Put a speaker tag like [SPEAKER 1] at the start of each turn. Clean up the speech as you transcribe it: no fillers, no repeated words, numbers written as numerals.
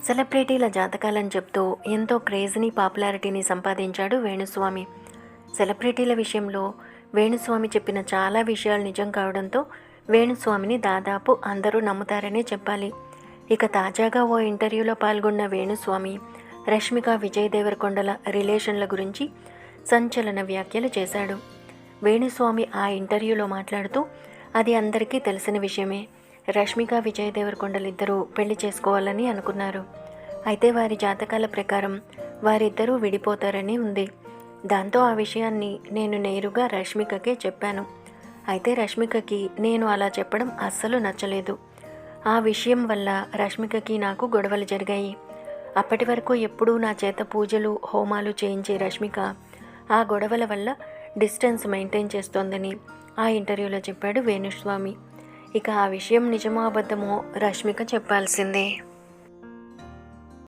[SPEAKER 1] సెలబ్రిటీల జాతకాలని చెప్తూ ఎంతో క్రేజ్ని పాపులారిటీని సంపాదించాడు వేణుస్వామి. సెలబ్రిటీల విషయంలో వేణుస్వామి చెప్పిన చాలా విషయాలు నిజం కావడంతో వేణుస్వామిని దాదాపు అందరూ నమ్ముతారనే చెప్పాలి. ఇక తాజాగా ఓ ఇంటర్వ్యూలో పాల్గొన్న వేణుస్వామి రష్మిక విజయ్ దేవరకొండల రిలేషన్ల గురించి సంచలన వ్యాఖ్యలు చేశాడు. వేణుస్వామి ఆ ఇంటర్వ్యూలో మాట్లాడుతూ అది అందరికీ తెలిసిన విషయమే, రష్మిక విజయ్ దేవరకొండలిద్దరూ పెళ్లి చేసుకోవాలని అనుకున్నారు. అయితే వారి జాతకాల ప్రకారం వారిద్దరూ విడిపోతారని ఉంది. దాంతో ఆ విషయాన్ని నేను నేరుగా రష్మికకే చెప్పాను. అయితే రష్మికకి నేను అలా చెప్పడం అస్సలు నచ్చలేదు. ఆ విషయం వల్ల రష్మికకి నాకు గొడవలు జరిగాయి. అప్పటి వరకు ఎప్పుడూ నా చేత పూజలు హోమాలు చేయించే రష్మిక ఆ గొడవల వల్ల డిస్టెన్స్ మెయింటైన్ చేస్తోందని ఆ ఇంటర్వ్యూలో చెప్పాడు వేణుస్వామి. ఇక ఆ విషయం నిజమో అబద్ధమో రష్మిక చెప్పాల్సిందే.